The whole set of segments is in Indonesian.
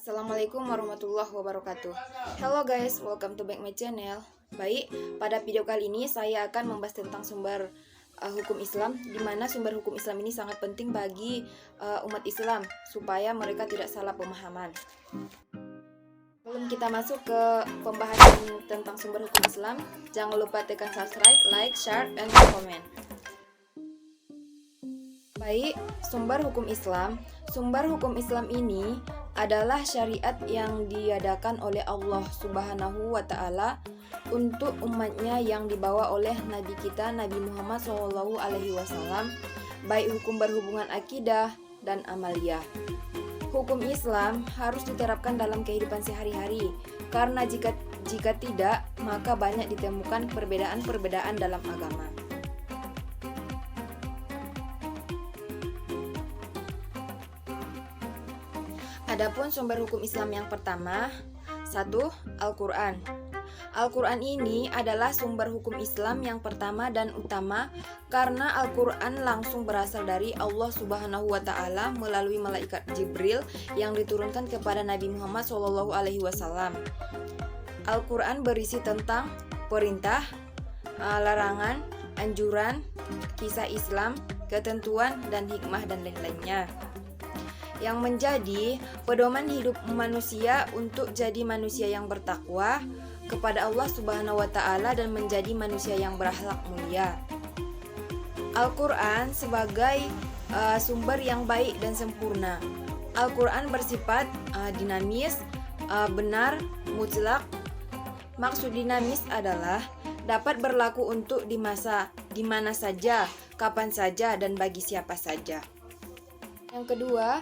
Assalamualaikum warahmatullahi wabarakatuh. Hello guys, welcome to back my channel. Baik, pada video kali ini saya akan membahas tentang sumber hukum Islam, di mana sumber hukum Islam ini sangat penting bagi umat Islam supaya mereka tidak salah pemahaman. Sebelum kita masuk ke pembahasan tentang sumber hukum Islam, jangan lupa tekan subscribe, like, share, and comment. Baik, sumber hukum Islam. Sumber hukum Islam ini adalah syariat yang diadakan oleh Allah Subhanahu wa Ta'ala untuk umatnya yang dibawa oleh Nabi kita Nabi Muhammad SAW, baik hukum berhubungan akidah dan amaliyah. Hukum Islam harus diterapkan dalam kehidupan sehari-hari, karena jika tidak, maka banyak ditemukan perbedaan-perbedaan dalam agama. Adapun sumber hukum Islam yang pertama, 1. Al-Quran. Al-Quran ini adalah sumber hukum Islam yang pertama dan utama karena Al-Quran langsung berasal dari Allah Subhanahu wa Ta'ala melalui malaikat Jibril yang diturunkan kepada Nabi Muhammad SAW. Al-Quran berisi tentang perintah, larangan, anjuran, kisah Islam, ketentuan, dan hikmah dan lain-lainnya, yang menjadi pedoman hidup manusia untuk jadi manusia yang bertakwa kepada Allah Subhanahu wa Ta'ala dan menjadi manusia yang berakhlak mulia. Al-Quran sebagai sumber yang baik dan sempurna. Al-Quran bersifat dinamis, benar, mutlak. Maksud dinamis adalah dapat berlaku untuk di mana saja, kapan saja, dan bagi siapa saja. Yang kedua,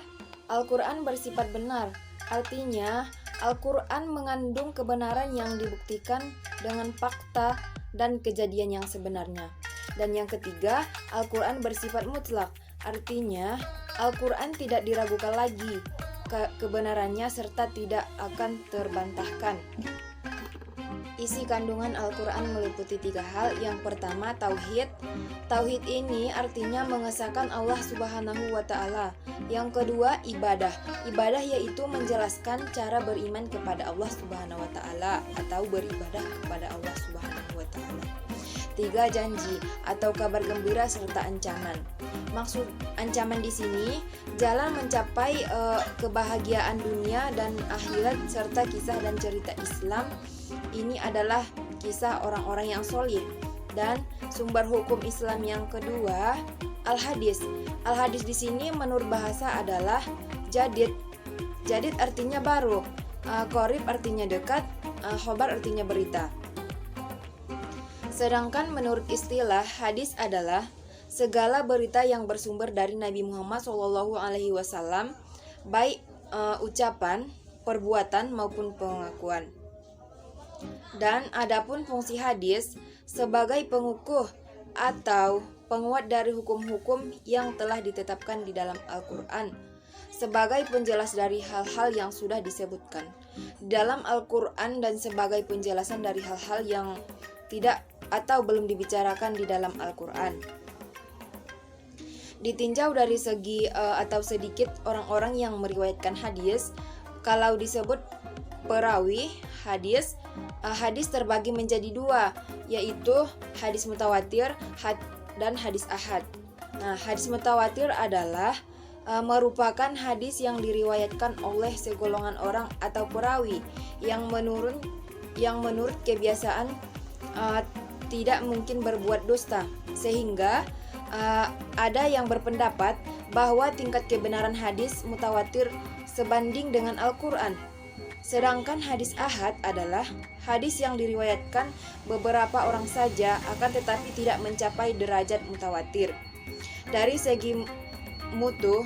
Al-Quran bersifat benar, artinya Al-Quran mengandung kebenaran yang dibuktikan dengan fakta dan kejadian yang sebenarnya. Dan yang ketiga, Al-Quran bersifat mutlak, artinya Al-Quran tidak diragukan lagi kebenarannya serta tidak akan terbantahkan. Isi kandungan Al-Quran meliputi 3 hal. Yang pertama, tauhid. Tauhid ini artinya mengesahkan Allah Subhanahu wa Ta'ala. Yang kedua, ibadah. Ibadah yaitu menjelaskan cara beriman kepada Allah Subhanahu wa Ta'ala atau beribadah kepada Allah Subhanahu wa Ta'ala. 3. Janji atau kabar gembira serta ancaman. Maksud ancaman di sini jalan mencapai kebahagiaan dunia dan akhirat serta kisah dan cerita Islam. Ini adalah kisah orang-orang yang solih. Dan sumber hukum Islam yang kedua, al-hadis. Al-hadis di sini menurut bahasa adalah jadid. Jadid artinya baru, qorib artinya dekat, khobar artinya berita. Sedangkan menurut istilah, hadis adalah segala berita yang bersumber dari Nabi Muhammad SAW, baik ucapan, perbuatan maupun pengakuan. Dan adapun fungsi hadis sebagai pengukuh atau penguat dari hukum-hukum yang telah ditetapkan di dalam Al-Quran, sebagai penjelas dari hal-hal yang sudah disebutkan dalam Al-Quran dan sebagai penjelasan dari hal-hal yang tidak atau belum dibicarakan di dalam Al-Quran. Ditinjau dari segi atau sedikit orang-orang yang meriwayatkan hadis, kalau disebut perawi hadis, hadis terbagi menjadi 2, yaitu hadis mutawatir dan hadis ahad. Nah, hadis mutawatir adalah merupakan hadis yang diriwayatkan oleh segolongan orang atau perawi yang menurut kebiasaan tidak mungkin berbuat dusta, sehingga ada yang berpendapat bahwa tingkat kebenaran hadis mutawatir sebanding dengan Al-Quran. Sedangkan hadis ahad adalah hadis yang diriwayatkan beberapa orang saja akan tetapi tidak mencapai derajat mutawatir. Dari segi mutu,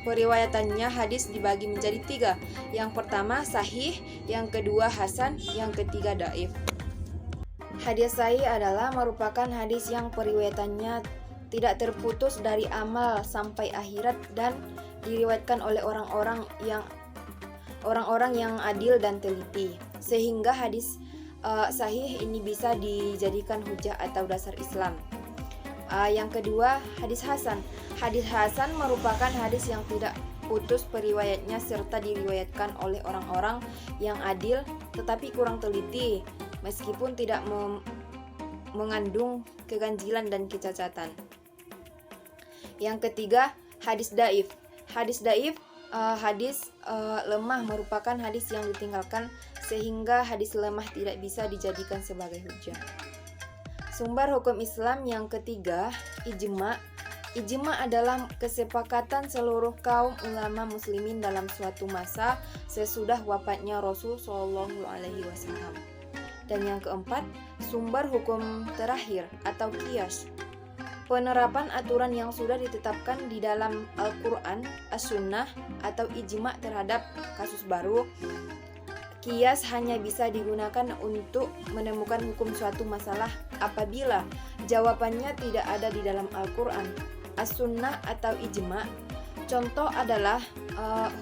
periwayatannya hadis dibagi menjadi 3. Yang pertama sahih, yang kedua hasan, yang ketiga dhaif. Hadis sahih adalah merupakan hadis yang periwayatannya tidak terputus dari amal sampai akhirat dan diriwayatkan oleh orang-orang yang adil dan teliti, sehingga hadis sahih ini bisa dijadikan hujah atau dasar Islam. Yang kedua, hadis hasan. Hadis hasan merupakan hadis yang tidak putus periwayatnya serta diriwayatkan oleh orang-orang yang adil tetapi kurang teliti, meskipun tidak mengandung keganjilan dan kecacatan. Yang ketiga, hadis daif. Hadis daif, hadis lemah merupakan hadis yang ditinggalkan sehingga hadis lemah tidak bisa dijadikan sebagai hujjah. Sumber hukum Islam yang ketiga, ijma. Ijma adalah kesepakatan seluruh kaum ulama muslimin dalam suatu masa sesudah wafatnya Rasul Shallallahu Alaihi Wasallam. Dan yang keempat, sumber hukum terakhir atau qiyas. Penerapan aturan yang sudah ditetapkan di dalam Al-Quran, As-Sunnah, atau ijma terhadap kasus baru. Qiyas hanya bisa digunakan untuk menemukan hukum suatu masalah apabila jawabannya tidak ada di dalam Al-Quran, As-Sunnah, atau ijma. Contoh adalah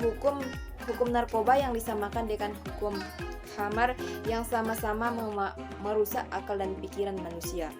hukum narkoba yang disamakan dengan hukum khamar yang sama-sama merusak akal dan pikiran manusia.